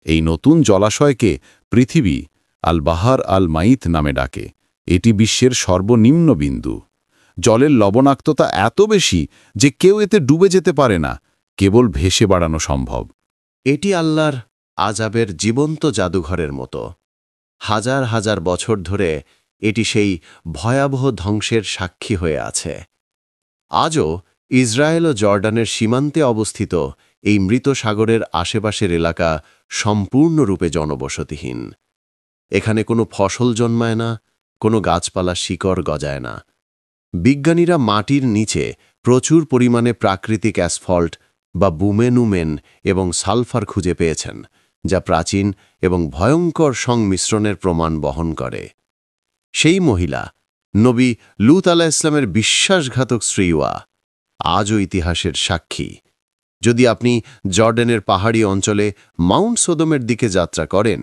এই নতুন জলাশয়কে পৃথিবী আল বাহার আল মাইত নামে ডাকে। এটি বিশ্বের সর্বনিম্ন বিন্দু। জলের লবণাক্ততা এত বেশি যে কেউ এতে ডুবে যেতে পারে না, কেবল ভেসে বাড়ানো সম্ভব। এটি আল্লাহর আযাবের জীবন্ত জাদুঘরের মতো। হাজার হাজার বছর ধরে এটি সেই ভয়াবহ ধ্বংসের সাক্ষী হয়ে আছে। আজও ইসরায়েল ও জর্ডানের সীমান্তে অবস্থিত এই মৃত সাগরের আশেপাশের এলাকা সম্পূর্ণরূপে জনবসতিহীন। এখানে কোনো ফসল জন্মায় না, কোনো গাছপালা শিকড় গজায় না। বিজ্ঞানীরা মাটির নিচে প্রচুর পরিমাণে প্রাকৃতিক অ্যাসফল্ট বা বুমেনুমেন এবং সালফার খুঁজে পেয়েছেন, যা প্রাচীন এবং ভয়ঙ্কর সংমিশ্রণের প্রমাণ বহন করে। সেই মহিলা নবী লূত আলাইহিস সালামের বিশ্বাসঘাতক স্ত্রীওয়া আজও ইতিহাসের সাক্ষী। যদি আপনি জর্ডানের পাহাড়ি অঞ্চলে মাউন্ট সোদমের দিকে যাত্রা করেন,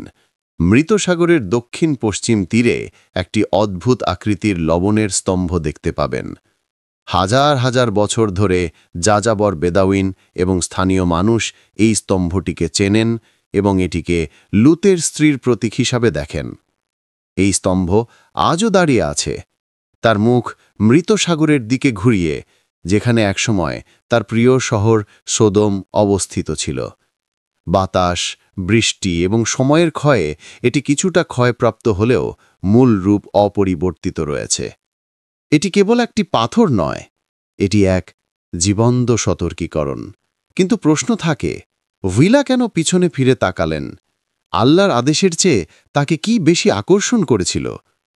মৃত সাগরের দক্ষিণ পশ্চিম তীরে একটি অদ্ভুত আকৃতির লবণের স্তম্ভ দেখতে পাবেন। হাজার হাজার বছর ধরে যাযাবর বেদাউইন এবং স্থানীয় মানুষ এই স্তম্ভটিকে চেনেন এবং এটিকে লূতের স্ত্রীর প্রতীক হিসাবে দেখেন। এই স্তম্ভ আজও দাঁড়িয়ে আছে, তার মুখ মৃত সাগরের দিকে ঘুরিয়ে, যেখানে একসময় তার প্রিয় শহর সোদম অবস্থিত ছিল। বাতাস, বৃষ্টি এবং সময়ের ক্ষয়ে এটি কিছুটা ক্ষয়প্রাপ্ত হলেও মূল রূপ অপরিবর্তিত রয়েছে। এটি কেবল একটি পাথর নয়, এটি এক জীবন্ত সতর্কীকরণ। কিন্তু প্রশ্ন থাকে, ভিলা কেন পিছনে ফিরে তাকালেন? আল্লাহর আদেশের চেয়ে তাকে কি বেশি আকর্ষণ করেছিল?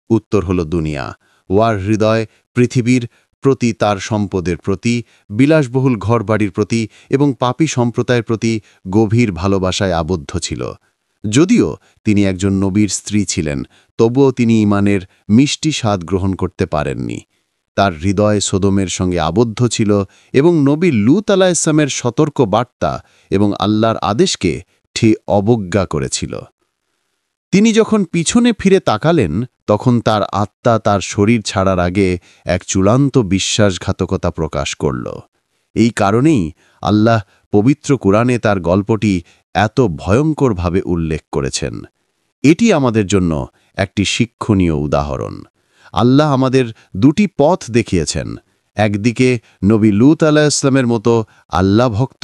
উত্তর হল দুনিয়া। ওয়ার হৃদয় পৃথিবীর প্রতি, তার সম্পদের প্রতি, বিলাসবহুল ঘরবাড়ির প্রতি এবং পাপী সম্প্রদায়ের প্রতি গভীর ভালোবাসায় আবদ্ধ ছিল। যদিও তিনি একজন নবীর স্ত্রী ছিলেন, তবুও তিনি ঈমানের মিষ্টি স্বাদ গ্রহণ করতে পারেননি। তার হৃদয় সোদমের সঙ্গে আবদ্ধ ছিল এবং নবী লূত আলাইহিস সালামের সতর্ক বার্তা এবং আল্লাহর আদেশকে ঠিক অবজ্ঞা করেছিল। তিনি যখন পিছনে ফিরে তাকালেন, তখন তার আত্মা তার শরীর ছাড়ার আগে এক চূড়ান্ত বিশ্বাসঘাতকতা প্রকাশ করল। এই কারণেই আল্লাহ পবিত্র কুরআনে তার গল্পটি এত ভয়ঙ্করভাবে উল্লেখ করেছেন। এটি আমাদের জন্য একটি শিক্ষণীয় উদাহরণ। আল্লাহ আমাদের দুটি পথ দেখিয়েছেন। একদিকে নবী লূত আলাইহিস সালামের মতো আল্লাহ ভক্ত,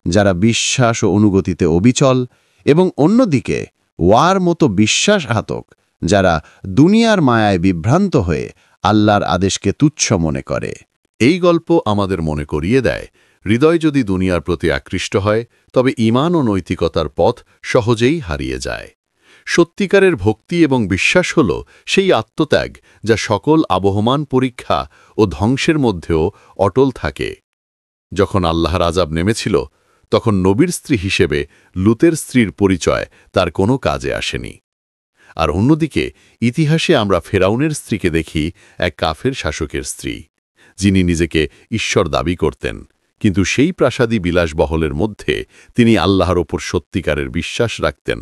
যারা বিশ্বাস ও অনুগতিতে অবিচল, এবং অন্যদিকে ওয়ার মতো বিশ্বাসঘাতক, যারা দুনিয়ার মায়ায় বিভ্রান্ত হয়ে আল্লাহর আদেশকে তুচ্ছ মনে করে। এই গল্প আমাদের মনে করিয়ে দেয়, হৃদয় যদি দুনিয়ার প্রতি আকৃষ্ট হয়, তবে ঈমান ও নৈতিকতার পথ সহজেই হারিয়ে যায়। সত্যিকারের ভক্তি এবং বিশ্বাস হল সেই আত্মত্যাগ যা সকল আবহমান পরীক্ষা ও ধ্বংসের মধ্যেও অটল থাকে। যখন আল্লাহর আযাব নেমেছিল, তখন নবীর স্ত্রী হিসেবে লূতের স্ত্রীর পরিচয় তার কোনো কাজে আসেনি। আর অন্যদিকে ইতিহাসে আমরা ফেরাউনের স্ত্রীকে দেখি এক কাফের শাসকের স্ত্রী, যিনি নিজেকে ঈশ্বর দাবি করতেন, কিন্তু সেই প্রাসাদী বিলাসবহলের মধ্যে তিনি আল্লাহর ওপর সত্যিকারের বিশ্বাস রাখতেন।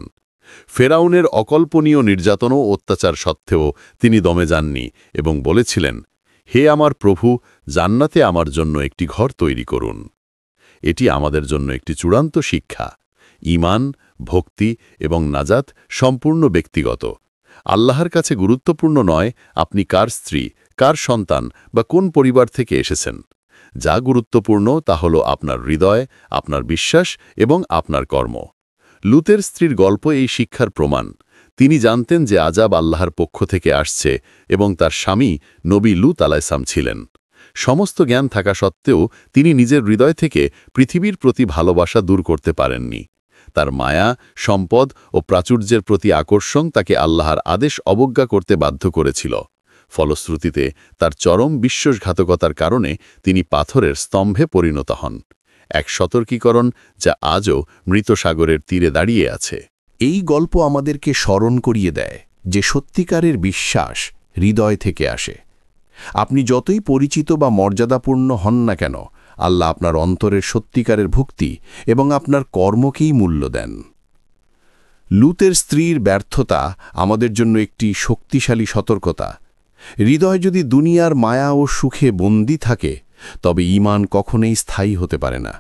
ফেরাউনের অকল্পনীয় নির্যাতন ও অত্যাচার সত্ত্বেও তিনি দমে যাননি এবং বলেছিলেন, হে আমার প্রভু, জান্নাতে আমার জন্য একটি ঘর তৈরি করুন। এটি আমাদের জন্য একটি চূড়ান্ত শিক্ষা। ঈমান, ভক্তি এবং নাজাত সম্পূর্ণ ব্যক্তিগত। আল্লাহর কাছে গুরুত্বপূর্ণ নয় আপনি কার স্ত্রী, কার সন্তান বা কোন পরিবার থেকে এসেছেন। যা গুরুত্বপূর্ণ তা হল আপনার হৃদয়, আপনার বিশ্বাস এবং আপনার কর্ম। লূতের স্ত্রীর গল্প এই শিক্ষার প্রমাণ। তিনি জানতেন যে আযাব আল্লাহর পক্ষ থেকে আসছে এবং তার স্বামী নবী লূত আলাইহিসসালাম ছিলেন। সমস্ত জ্ঞান থাকা সত্ত্বেও তিনি নিজের হৃদয় থেকে পৃথিবীর প্রতি ভালোবাসা দূর করতে পারেননি। তার মায়া, সম্পদ ও প্রাচুর্যের প্রতি আকর্ষণ তাকে আল্লাহর আদেশ অবজ্ঞা করতে বাধ্য করেছিল। ফলশ্রুতিতে তার চরম বিশ্বাসঘাতকতার কারণে তিনি পাথরের স্তম্ভে পরিণত হন, এক সতর্কীকরণ যা আজও মৃত সাগরের তীরে দাঁড়িয়ে আছে। এই গল্প আমাদেরকে স্মরণ করিয়ে দেয় যে সত্যিকারের বিশ্বাস হৃদয় থেকে আসে। আপনি যতই পরিচিত বা মর্যাদাপূর্ণ হন না কেন, আল্লাহ আপনার অন্তরের সত্যিকারের ভক্তি এবং আপনার কর্মকেই মূল্য দেন। লূতের স্ত্রীর ব্যর্থতা আমাদের জন্য একটি শক্তিশালী সতর্কতা। হৃদয় যদি দুনিয়ার মায়া ও সুখে বন্দী থাকে, তবে ঈমান কখনোই স্থায়ী হতে পারে না।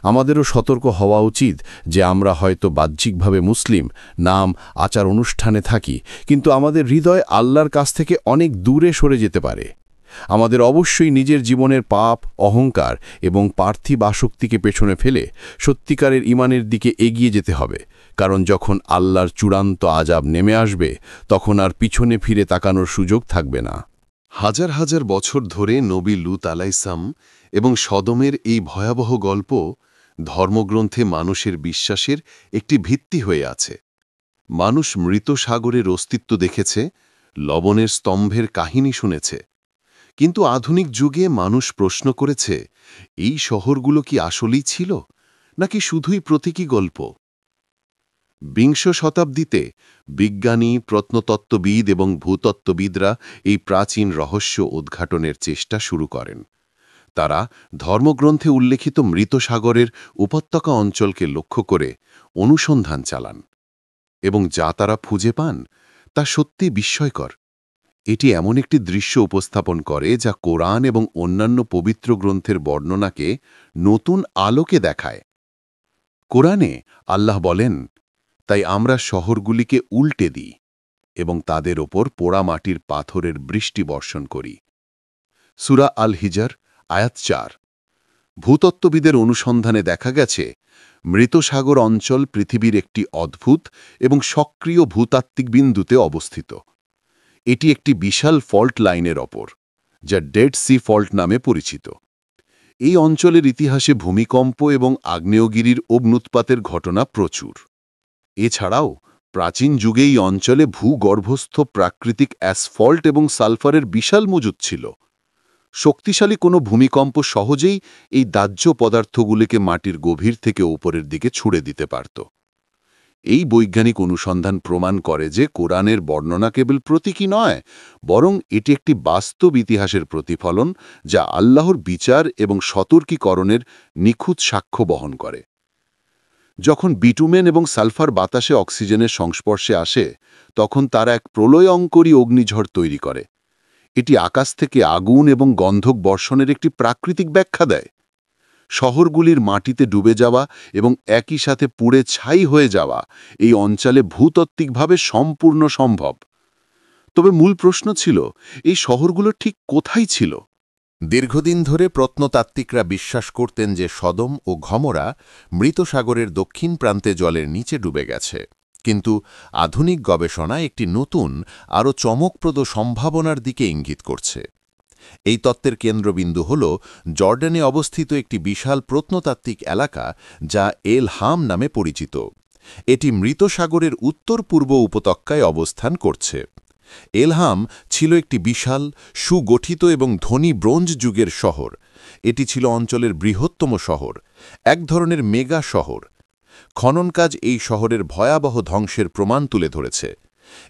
আমাদেরও সতর্ক হওয়া উচিত যে আমরা হয়তো বাহ্যিকভাবে মুসলিম, নাম, আচার অনুষ্ঠানে থাকি, কিন্তু আমাদের হৃদয় আল্লাহর কাছ থেকে অনেক দূরে সরে যেতে পারে। আমাদের অবশ্যই নিজের জীবনের পাপ, অহংকার এবং পার্থিব আসক্তিকে পেছনে ফেলে সত্যিকারের ঈমানের দিকে এগিয়ে যেতে হবে, কারণ যখন আল্লাহর চূড়ান্ত আযাব নেমে আসবে, তখন আর পিছনে ফিরে তাকানোর সুযোগ থাকবে না। হাজার হাজার বছর ধরে নবী লূত আলাইহিসসালাম এবং সদমের এই ভয়াবহ গল্প ধর্মগ্রন্থে মানুষের বিশ্বাসের একটি ভিত্তি হয়ে আছে। মানুষ মৃত সাগরের অস্তিত্ব দেখেছে, লবণের স্তম্ভের কাহিনী শুনেছে, কিন্তু আধুনিক যুগে মানুষ প্রশ্ন করেছে, এই শহরগুলো কি আসলেই ছিল, নাকি শুধুই প্রতীকী গল্প? বিংশ শতাব্দীতে বিজ্ঞানী, প্রত্নতত্ত্ববিদ এবং ভূতত্ত্ববিদরা এই প্রাচীন রহস্য উদ্ঘাটনের চেষ্টা শুরু করেন। তারা ধর্মগ্রন্থে উল্লেখিত মৃত সাগরের উপত্যকা অঞ্চলকে লক্ষ্য করে অনুসন্ধান চালান, এবং যা তারা খুঁজে পান তা সত্যি বিস্ময়কর। এটি এমন একটি দৃশ্য উপস্থাপন করে যা কোরআন এবং অন্যান্য পবিত্র গ্রন্থের বর্ণনাকে নতুন আলোকে দেখায়। কোরআনে আল্লাহ বলেন, তাই আমরা শহরগুলিকে উল্টে দিই এবং তাদের ওপর পোড়ামাটির পাথরের বৃষ্টি বর্ষণ করি। সূরা আল হিজর, আয়াত 4। ভূতত্ত্ববিদের অনুসন্ধানে দেখা গেছে, মৃত সাগর অঞ্চল পৃথিবীর একটি অদ্ভুত এবং সক্রিয় ভূতাত্ত্বিক বিন্দুতে অবস্থিত। এটি একটি বিশাল ফল্ট লাইনের ওপর, যা ডেড সি ফল্ট নামে পরিচিত। এই অঞ্চলের ইতিহাসে ভূমিকম্প এবং আগ্নেয়গিরির অগ্ন্যুৎপাতের ঘটনা প্রচুর। এছাড়াও প্রাচীন যুগে এই অঞ্চলে ভূগর্ভস্থ প্রাকৃতিক অ্যাসফল্ট এবং সালফারের বিশাল মজুদ ছিল। শক্তিশালী কোনো ভূমিকম্প সহজেই এই দাহ্য পদার্থগুলিকে মাটির গভীর থেকে উপরের দিকে ছুঁড়ে দিতে পারত। এই বৈজ্ঞানিক অনুসন্ধান প্রমাণ করে যে কোরআনের বর্ণনা কেবল প্রতীকী নয়, বরং এটি একটি বাস্তব ইতিহাসের প্রতিফলন, যা আল্লাহর বিচার এবং সতর্কীকরণের নিখুঁত সাক্ষ্য বহন করে। যখন বিটুমেন এবং সালফার বাতাসে অক্সিজেনের সংস্পর্শে আসে, তখন তারা এক প্রলয়ঙ্করী অগ্নিঝড় তৈরি করে। এটি আকাশ থেকে আগুন এবং গন্ধক বর্ষণের একটি প্রাকৃতিক ব্যাখ্যা দেয়। শহরগুলির মাটিতে ডুবে যাওয়া এবং একই সাথে পুড়ে ছাই হয়ে যাওয়া এই অঞ্চলে ভূতাত্ত্বিকভাবে সম্পূর্ণ সম্ভব। তবে মূল প্রশ্ন ছিল, এই শহরগুলো ঠিক কোথায় ছিল? দীর্ঘদিন ধরে প্রত্নতাত্ত্বিকরা বিশ্বাস করতেন যে সদম ও গমোরা মৃত সাগরের দক্ষিণ প্রান্তে জলের নিচে ডুবে গেছে, কিন্তু আধুনিক গবেষণা একটি নতুন, আরও চমকপ্রদ সম্ভাবনার দিকে ইঙ্গিত করছে। এই তত্ত্বের কেন্দ্রবিন্দু হল জর্ডানে অবস্থিত একটি বিশাল প্রত্নতাত্ত্বিক এলাকা যা এল হাম নামে পরিচিত। এটি মৃত সাগরের উত্তর-পূর্ব উপত্যকায় অবস্থান করছে। এলহাম ছিল একটি বিশাল, সুগঠিত এবং ধনী ব্রোঞ্জ যুগের শহর। এটি ছিল অঞ্চলের বৃহত্তম শহর, এক ধরনের মেগা শহর। খনন কাজ এই শহরের ভয়াবহ ধ্বংসের প্রমাণ তুলে ধরেছে।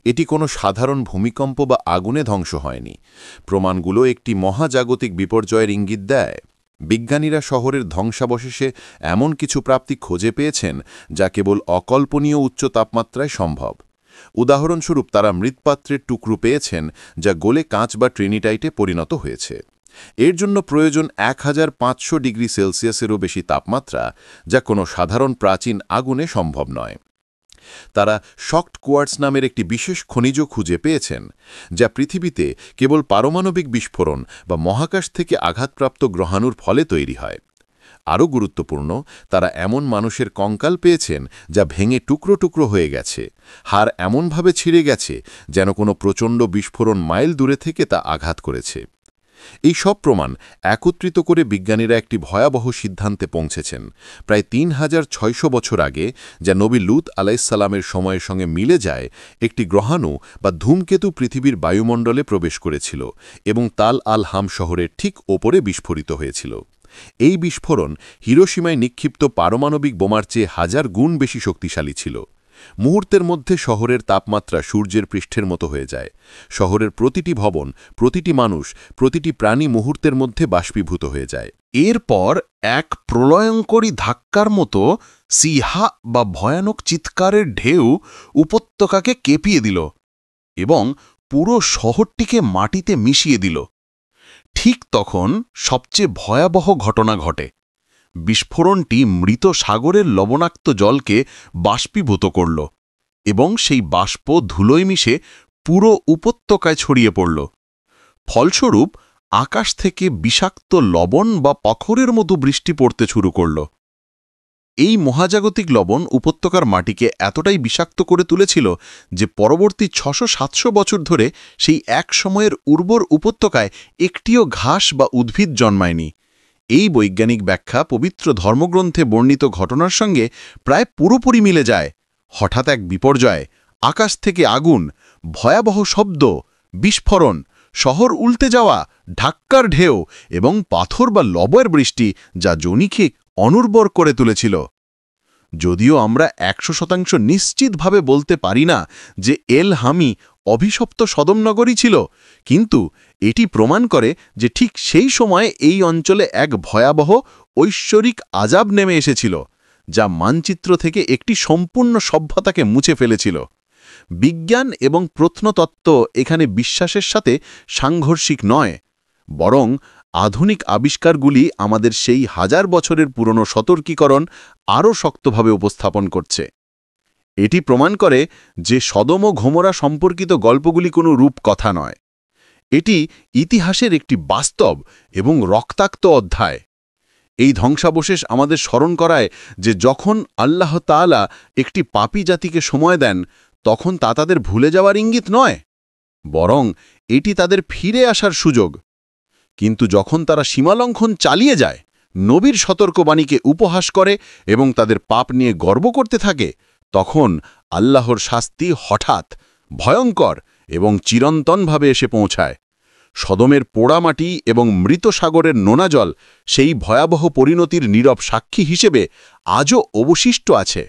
এটি কোনো সাধারণ ভূমিকম্প বা আগুনে ধ্বংস হয়নি। প্রমাণগুলো একটি মহাজাগতিক বিপর্যয়ের ইঙ্গিত দেয়। বিজ্ঞানীরা শহরের ধ্বংসাবশেষে এমন কিছু প্রাপ্তি খুঁজে পেয়েছেন যা কেবল অকল্পনীয় উচ্চ তাপমাত্রায় সম্ভব। উদাহরণস্বরূপ, তারা মৃৎপাত্রের টুকরো পেয়েছেন যা গলে কাঁচ বা ট্রিনিটাইটে পরিণত হয়েছে। এর জন্য প্রয়োজন 1500 ডিগ্রি সেলসিয়াসেরও বেশি তাপমাত্রা, যা কোনো সাধারণ প্রাচীন আগুনে সম্ভব নয়। তারা শক্ট কোয়ার্টস নামের একটি বিশেষ খনিজ খুঁজে পেয়েছেন, যা পৃথিবীতে কেবল পারমাণবিক বিস্ফোরণ বা মহাকাশ থেকে আঘাতপ্রাপ্ত গ্রহাণুর ফলে তৈরি হয়। আরও গুরুত্বপূর্ণ, তারা এমন মানুষের কঙ্কাল পেয়েছেন যা ভেঙে টুকরো টুকরো হয়ে গেছে, হাড় এমনভাবে ছিঁড়ে গেছে যেন কোনো প্রচণ্ড বিস্ফোরণ মাইল দূরে থেকে তা আঘাত করেছে। এই সব প্রমাণ একত্রিত করে বিজ্ঞানীরা একটি ভয়াবহ সিদ্ধান্তে পৌঁছেছেন। প্রায় ৩৬০০ বছর আগে, যা নবী লূত আলাইহিসসালামের সময়ের সঙ্গে মিলে যায়, একটি গ্রহাণু বা ধূমকেতু পৃথিবীর বায়ুমণ্ডলে প্রবেশ করেছিল এবং তাল আল হাম শহরের ঠিক ওপরে বিস্ফোরিত হয়েছিল। এই বিস্ফোরণ হিরোশিমায় নিক্ষিপ্ত পারমাণবিক বোমার চেয়ে 1000 গুণ বেশি শক্তিশালী ছিল। মুহূর্তের মধ্যে শহরের তাপমাত্রা সূর্যের পৃষ্ঠের মতো হয়ে যায়। শহরের প্রতিটি ভবন, প্রতিটি মানুষ, প্রতিটি প্রাণী মুহূর্তের মধ্যে বাষ্পীভূত হয়ে যায়। এরপর এক প্রলয়ঙ্করী ধাক্কার মতো সিহা বা ভয়ানক চিৎকারের ঢেউ উপত্যকাকে কেঁপিয়ে দিল এবং পুরো শহরটিকে মাটিতে মিশিয়ে দিল। ঠিক তখন সবচেয়ে ভয়াবহ ঘটনা ঘটে। বিস্ফোরণটি মৃত সাগরের লবণাক্ত জলকে বাষ্পীভূত করল এবং সেই বাষ্প ধুলোয় মিশে পুরো উপত্যকায় ছড়িয়ে পড়ল। ফলস্বরূপ আকাশ থেকে বিষাক্ত লবণ বা পাথরের মতো বৃষ্টি পড়তে শুরু করল। এই মহাজাগতিক লবণ উপত্যকার মাটিকে এতটাই বিষাক্ত করে তুলেছিল যে পরবর্তী ৬০০-৭০০ বছর ধরে সেই এক সময়ের উর্বর উপত্যকায় একটিও ঘাস বা উদ্ভিদ জন্মায়নি। এই বৈজ্ঞানিক ব্যাখ্যা পবিত্র ধর্মগ্রন্থে বর্ণিত ঘটনার সঙ্গে প্রায় পুরোপুরি মিলে যায়। হঠাৎ এক বিপর্যয়, আকাশ থেকে আগুন, ভয়াবহ শব্দ, বিস্ফোরণ, শহর উল্টে যাওয়া, ধাক্কার ঢেউ এবং পাথর বা লবয়ের বৃষ্টি, যা জমিকে অনুর্বর করে তুলেছিল। যদিও আমরা ১০০% নিশ্চিতভাবে বলতে পারি না যে এল হামি অভিশপ্ত সদমনগরী ছিল, কিন্তু এটি প্রমাণ করে যে ঠিক সেই সময়ে এই অঞ্চলে এক ভয়াবহ ঐশ্বরিক আযাব নেমে এসেছিল, যা মানচিত্র থেকে একটি সম্পূর্ণ সভ্যতাকে মুছে ফেলেছিল। বিজ্ঞান এবং প্রত্নতত্ত্ব এখানে বিশ্বাসের সাথে সাংঘর্ষিক নয়, বরং আধুনিক আবিষ্কারগুলি আমাদের সেই 1000 বছরের পুরনো সতর্কীকরণ আরও শক্তভাবে উপস্থাপন করছে। এটি প্রমাণ করে যে সদম ও গমোরা সম্পর্কিত গল্পগুলি কোনো রূপকথা নয়। এটি ইতিহাসের একটি বাস্তব এবং রক্তাক্ত অধ্যায়। এই ধ্বংসাবশেষ আমাদের স্মরণ করায় যে যখন আল্লাহ তাআলা একটি পাপী জাতিকে সময় দেন, তখন তা তাদের ভুলে যাওয়ার ইঙ্গিত নয়, বরং এটি তাদের ফিরে আসার সুযোগ। কিন্তু যখন তারা সীমালঙ্ঘন চালিয়ে যায়, নবীর সতর্কবাণীকে উপহাস করে এবং তাদের পাপ নিয়ে গর্ব করতে থাকে, তখন আল্লাহর শাস্তি হঠাৎ, ভয়ঙ্কর এবং চিরন্তনভাবে এসে পৌঁছায়। সদমের পোড়ামাটি এবং মৃত সাগরের নোনা জল সেই ভয়াবহ পরিণতির নীরব সাক্ষী হিসেবে আজও অবশিষ্ট আছে।